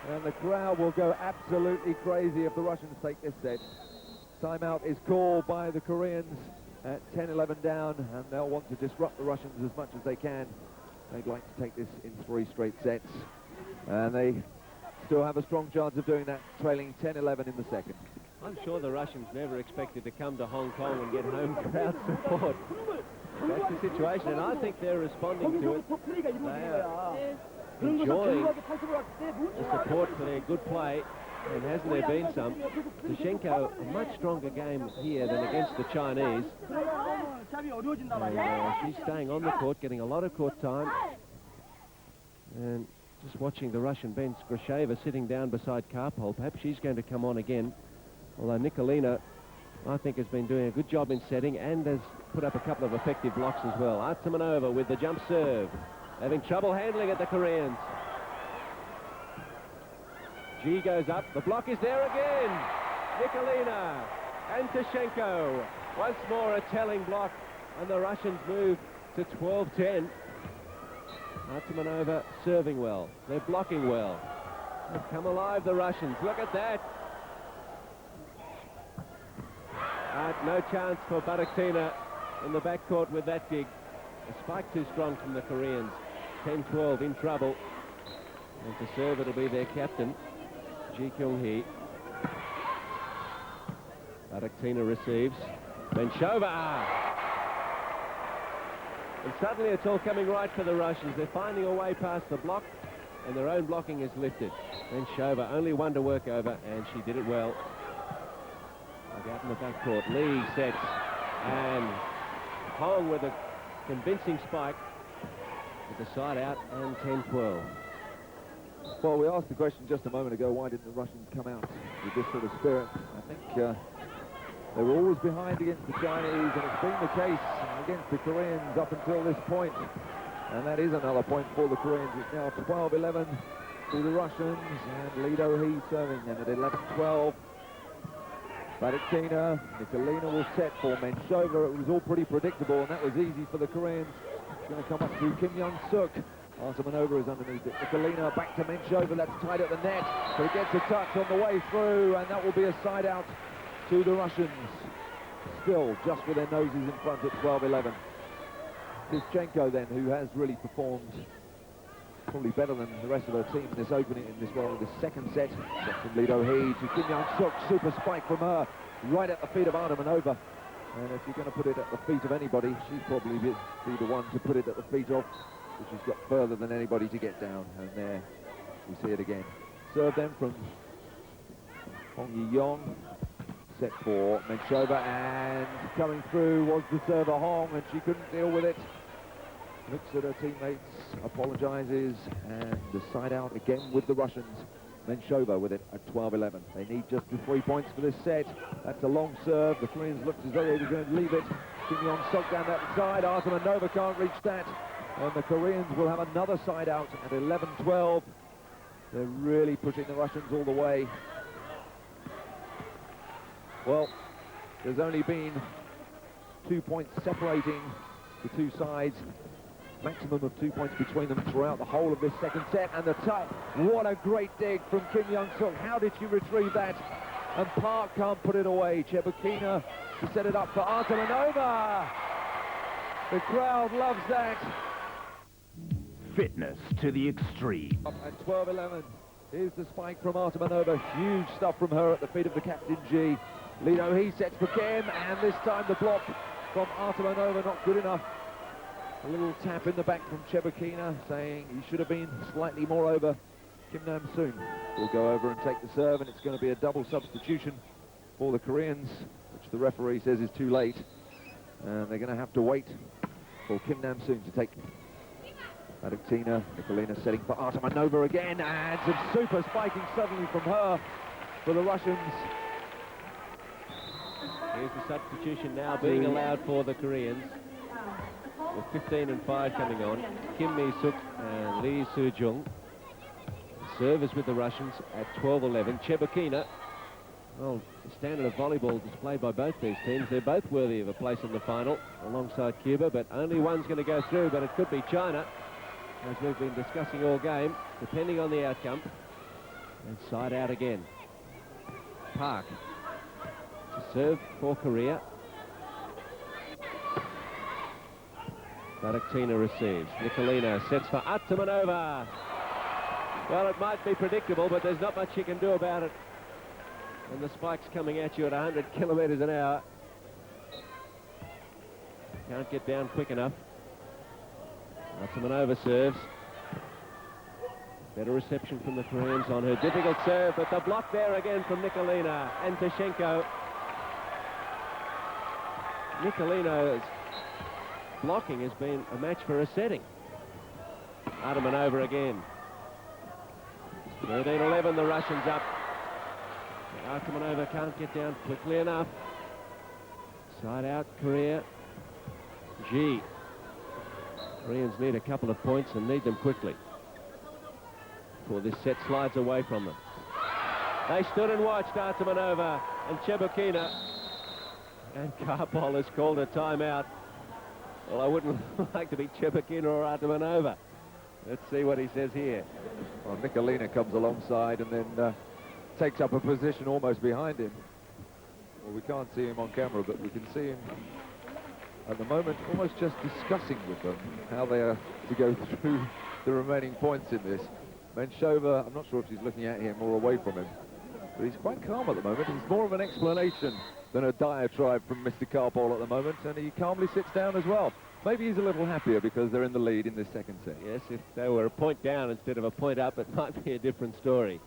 And the crowd will go absolutely crazy if the Russians take this set. Timeout is called by the Koreans at 10-11 down. And they'll want to disrupt the Russians as much as they can. They'd like to take this in 3 straight sets. And they still have a strong chance of doing that, trailing 10-11 in the second. I'm sure the Russians never expected to come to Hong Kong and get home crowd support. That's the situation, and I think they're responding to it. They are enjoying the support for their good play, and hasn't there been some? Tischenko, a much stronger game here than against the Chinese. And she's staying on the court, getting a lot of court time. And just watching the Russian bench, Grasheva sitting down beside Karpol. Perhaps she's going to come on again. Although Nikolina, I think, has been doing a good job in setting and has put up a couple of effective blocks as well. Artamanova with the jump serve. Having trouble handling it, the Koreans. G goes up. The block is there again. Nikolina and Tischenko. Once more a telling block, and the Russians move to 12-10. Artamanova serving well. They're blocking well. They've come alive, the Russians. Look at that. No chance for Badaktina in the backcourt with that dig. A spike too strong from the Koreans. 10-12 in trouble. And to serve, it'll be their captain, Ji Kyung-hee. Badaktina receives. Menchova! And suddenly it's all coming right for the Russians. They're finding a way past the block, and their own blocking is lifted. Menchova, only one to work over, and she did it well. Out in the backcourt, Lee sets, and Hong with a convincing spike with the side out and 10-12. Well, we asked the question just a moment ago, why didn't the Russians come out with this sort of spirit? I think they were always behind against the Chinese, and it's been the case against the Koreans up until this point. And that is another point for the Koreans. It's now 12-11 to the Russians, and Lee Do-hee serving them at 11-12. Badakhtina, Nikolina will set for Menshova. It was all pretty predictable, and that was easy for the Koreans. It's going to come up through Kim Young-suk. Artemanova is underneath it. Nikolina back to Menshova. That's tight at the net, but it gets a touch on the way through, and that will be a side out to the Russians. Still just with their noses in front at 12-11. Tishchenko then, who has really performed probably better than the rest of her team in this opening, in this second set. Set from Lee Do-hee to Kim Young-suk. Super spike from her, right at the feet of Artemanova. And if you're going to put it at the feet of anybody, she'd probably be the one to put it at the feet of. But she's got further than anybody to get down. And there we see it again. Serve then from Hong Yi-yong. Set for Menshova, and coming through was the server Hong, and she couldn't deal with it. Looks at her teammates, apologizes, and the side out again with the Russians. Menshova with it at 12-11. They need just the 3 points for this set. That's a long serve. The Koreans looked as though they were going to leave it. Kim Young-suk down that side. Artemanova can't reach that. And the Koreans will have another side out at 11-12. They're really pushing the Russians all the way. Well, there's only been 2 points separating the two sides. Maximum of 2 points between them throughout the whole of this second set. And the tie. What a great dig from Kim Young-suk. How did she retrieve that? And Park can't put it away. Chebukina to set it up for Artemanova. The crowd loves that. Fitness to the extreme. Up at 12-11. Here's the spike from Artemanova. Huge stuff from her at the feet of the captain G. Lee Do-hee sets for Kim, and this time the block from Artemanova not good enough. A little tap in the back from Chebukina saying he should have been slightly more over. Kim Nam-soon will go over and take the serve, and it's going to be a double substitution for the Koreans, which the referee says is too late. And they're going to have to wait for Kim Nam-soon to take. Badakhtina, Nikolina setting for Artemanova again, and some super spiking suddenly from her for the Russians. Here's the substitution now being allowed for the Koreans. With 15 and 5 coming on, Kim Mi-suk and Lee Soo-jung. Serve is with the Russians at 12-11. Chebukina, well, the standard of volleyball displayed by both these teams. They're both worthy of a place in the final alongside Cuba, but only one's going to go through, but it could be China, as we've been discussing all game, depending on the outcome. And side out again. Park to serve for Korea. Badakhtina receives. Nikolina sets for Artemanova. Well, it might be predictable, but there's not much you can do about it. And the spike's coming at you at 100 kilometers an hour. Can't get down quick enough. Artemanova serves. Better reception from the Koreans on her difficult serve, but the block there again from Nikolina and Tishchenko. Nikolina's blocking has been a match for her setting. Artemanova again. 13-11, the Russians up. Artemanova can't get down quickly enough. Side out, Korea. G. Koreans need a couple of points and need them quickly before this set slides away from them. They stood and watched Artemanova and Chebukina, and Karpol has called a timeout. Well, I wouldn't like to be Chebukina or Artemanova. Let's see what he says here. Well, Nikolina comes alongside and then takes up a position almost behind him. Well, we can't see him on camera, but we can see him at the moment almost just discussing with them how they are to go through the remaining points in this. Menshova, I'm not sure if she's looking at him or away from him, but he's quite calm at the moment. He's more of an explanation than a diatribe from Mr. Karpol at the moment, and he calmly sits down as well. Maybe he's a little happier because they're in the lead in this second set. Yes, if they were a point down instead of a point up, it might be a different story.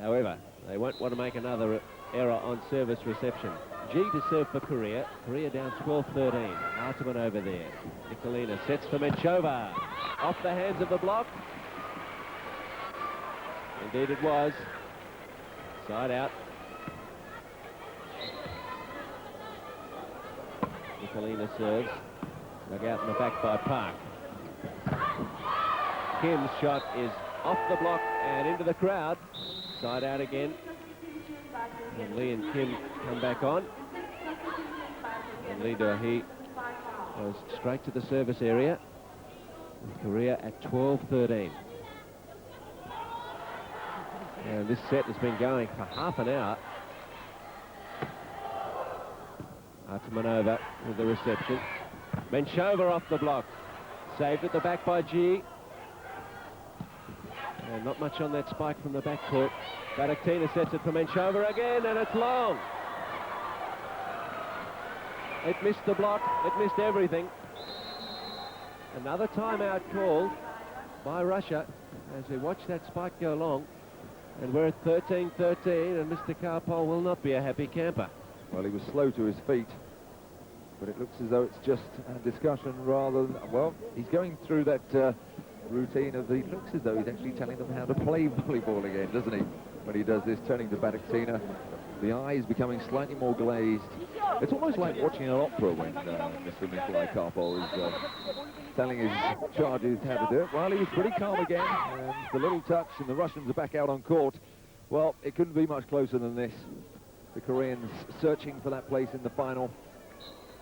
However, they won't want to make another error on service reception. G to serve for Korea. Korea down 12-13. Arteman over there. Nicolina sets for Menchova. Off the hands of the block. Indeed it was. Side out. Nicolina serves. Dug out in the back by Park. Kim's shot is off the block and into the crowd. Side out again. And Lee and Kim come back on. And Lee Dohee goes straight to the service area. With Korea at 12-13. And this set has been going for half an hour. Artemanova with the reception. Menchova off the block. Saved at the back by G. And not much on that spike from the backcourt. Baraktina sets it for Menchova again, and it's long. It missed the block. It missed everything. Another timeout called by Russia as they watch that spike go long. And we're at 13-13, and Mr. Karpol will not be a happy camper. Well, he was slow to his feet, but it looks as though it's just a discussion rather than... Well, he's going through that routine of it looks as though he's actually telling them how to play volleyball again, doesn't he? When he does this, turning to Baraktina, the eyes becoming slightly more glazed. It's almost like watching an opera when Mr. Nikolai Karpol is telling his charges how to do it. Well, he was pretty calm again, and the little touch, and the Russians are back out on court. Well, it couldn't be much closer than this. The Koreans searching for that place in the final.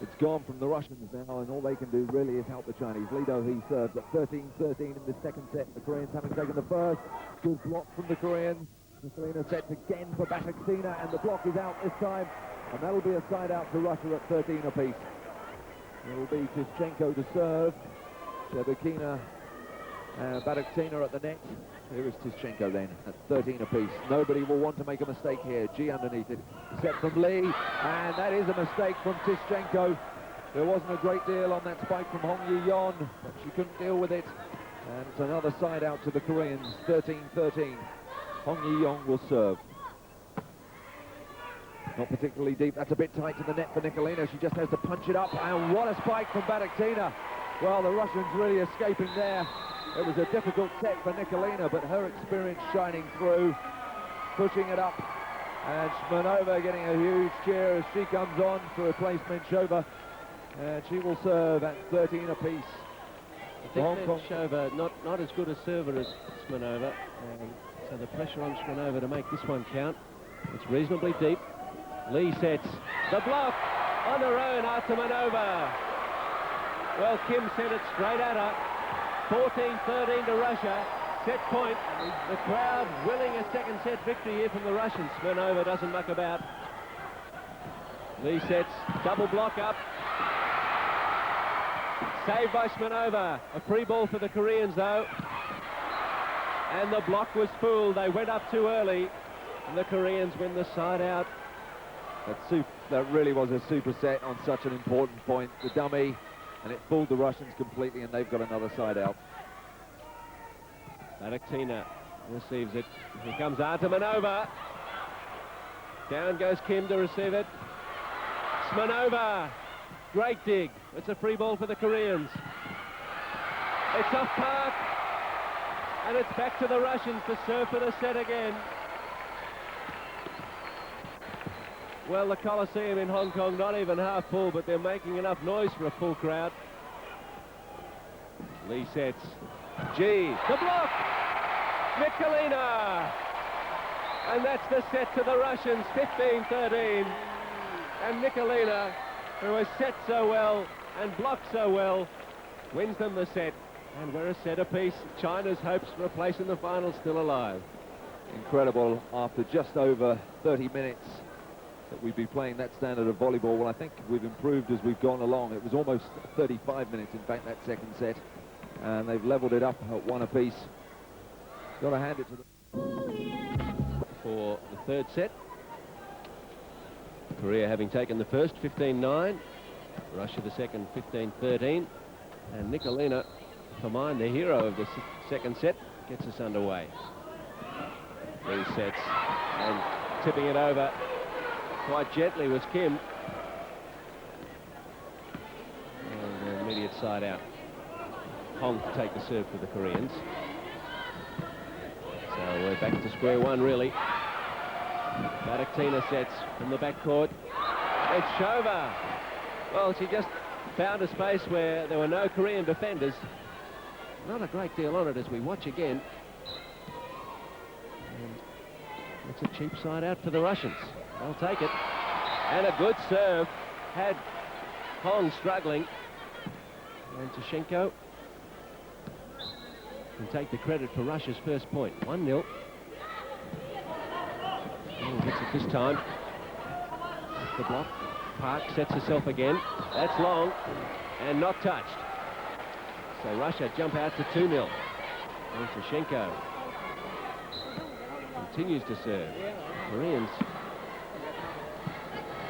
It's gone from the Russians now, and all they can do really is help the Chinese. Lee Dohee serves at 13-13 in the second set. The Koreans having taken the first. Good block from the Koreans. Nicolina sets again for Bataktina, and the block is out this time. And that'll be a side out to Russia at 13 apiece. It'll be Tischenko to serve. Shebekina and Bataktina at the net. Here is Tischenko then at 13 apiece. Nobody will want to make a mistake here. G underneath it. Set from Lee, and that is a mistake from Tischenko. There wasn't a great deal on that spike from Hong Yi-yeon, but she couldn't deal with it. And it's another side out to the Koreans, 13-13. Hong Yi-yeon will serve. Not particularly deep. That's a bit tight to the net for Nicolina. She just has to punch it up. And what a spike from Baraktina. Well, the Russians really escaping there. It was a difficult set for Nicolina, but her experience shining through, pushing it up. And Smirnova getting a huge cheer as she comes on to replace Menchova. And she will serve at 13 apiece. I think Menchova not as good a server as Smirnova. So the pressure on Smirnova to make this one count. It's reasonably deep. Lee sets the block on her own, Artemanova. Well, Kim sent it straight at her. 14-13 to Russia. Set point. The crowd willing a second set victory here from the Russians. Smirnova doesn't muck about. Lee sets double block up. Saved by Smirnova. A free ball for the Koreans though. And the block was fooled. They went up too early. And the Koreans win the side out. That really was a super set on such an important point. The dummy, and it fooled the Russians completely, and they've got another side out. Baraktina receives it. Here comes Artemanova. Down goes Kim to receive it. Smirnova. Great dig. It's a free ball for the Koreans. It's off Park. And it's back to the Russians to serve for the set again. Well, the Coliseum in Hong Kong, not even half full, but they're making enough noise for a full crowd. Lee sets. G, the block! Nicolina! And that's the set to the Russians, 15-13. And Nicolina, who has set so well and blocked so well, wins them the set. And we're a set apiece. China's hopes for a place in the final still alive. Incredible after just over 30 minutes that we've been playing that standard of volleyball. Well, I think we've improved as we've gone along. It was almost 35 minutes, in fact, that second set. And they've leveled it up at one apiece. Got to hand it to them. For the third set. Korea having taken the first, 15-9. Russia the second, 15-13. And Nicolina, for mine, the hero of the second set, gets us underway. Lee sets and tipping it over quite gently was Kim. side out. Hong to take the serve for the Koreans. So we're back to square one, really. Badakhtina sets from the backcourt. Menshova. Well, she just found a space where there were no Korean defenders. Not a great deal on it as we watch again. And it's a cheap side out for the Russians. They'll take it. And a good serve. Had Hong struggling. And Tashenko can take the credit for Russia's first point. 1-0. Oh, gets it this time. The block. Park sets herself again. That's long and not touched. So Russia jump out to 2-0. And Tashenko continues to serve. Koreans,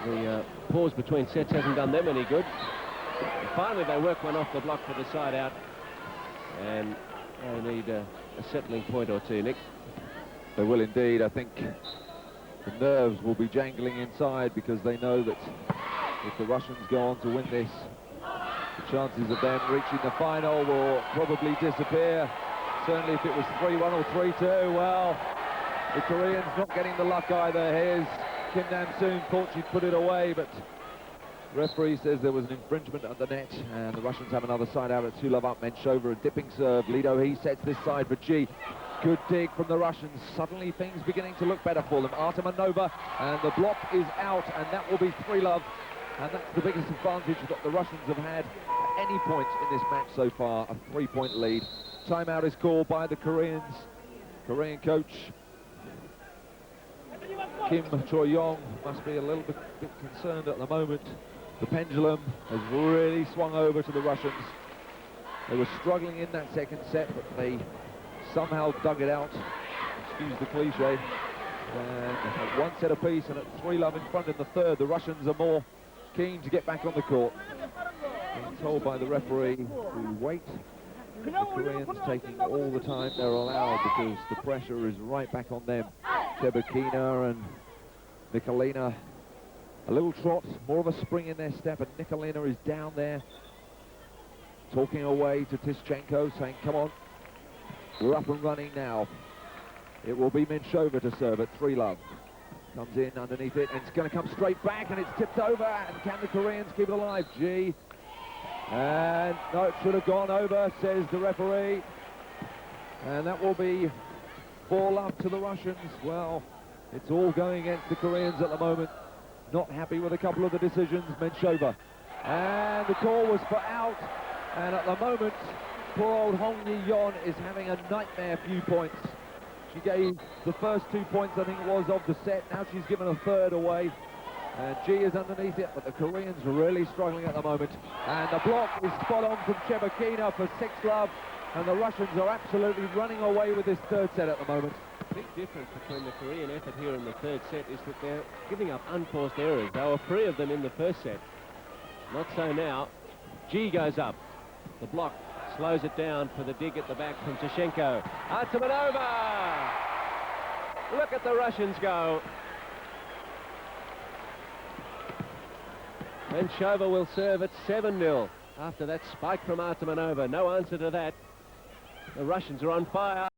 the pause between sets hasn't done them any good. And finally they work one off the block for the side out. And they need a settling point or two, Nick. They will indeed. I think the nerves will be jangling inside because they know that if the Russians go on to win this, the chances of them reaching the final will probably disappear. Certainly if it was 3-1 or 3-2, well, the Koreans not getting the luck either. Here's Kim Nam-soon, thought she'd put it away, but referee says there was an infringement at the net, and the Russians have another side out at 2-love up. Menshova, a dipping serve. Lido He sets this side for G. Good dig from the Russians. Suddenly things beginning to look better for them. Artemanova, and the block is out, and that will be 3-love. And that's the biggest advantage that the Russians have had at any point in this match so far, a 3-point lead. Timeout is called by the Koreans. Korean coach Kim Choi-yong must be a little bit concerned at the moment. The pendulum has really swung over to the Russians. They were struggling in that second set, but they somehow dug it out. Excuse the cliche. And at 1 set apiece and at 3-love in front in the third, the Russians are more keen to get back on the court. Being told by the referee to wait. The Koreans taking all the time they're allowed because the pressure is right back on them. Shebekina and Nikolina, a little trot, more of a spring in their step, and Nikolina is down there talking away to Tischenko, saying, come on, we're up and running now. It will be Menshova to serve at 3-love. Comes in underneath it, and it's going to come straight back, and it's tipped over, and can the Koreans keep it alive? G. And no, it should have gone over, says the referee. And that will be 4-love to the Russians. Well, it's all going against the Koreans at the moment. Not happy with a couple of the decisions. Menshova. And the call was for out. And at the moment, poor old Hong Yi-yeon is having a nightmare few points. She gave the first 2 points, I think it was, of the set. Now she's given a third away. And G is underneath it, but the Koreans are really struggling at the moment. And the block is spot on from Shebekina for 6-love. And the Russians are absolutely running away with this third set at the moment. Big difference between the Korean effort here in the third set is that they're giving up unforced errors. There were 3 of them in the first set. Not so now. G goes up. The block slows it down for the dig at the back from Tashenko. Artemanova! Look at the Russians go. Menshova will serve at 7-0 after that spike from Artemanova. No answer to that. The Russians are on fire.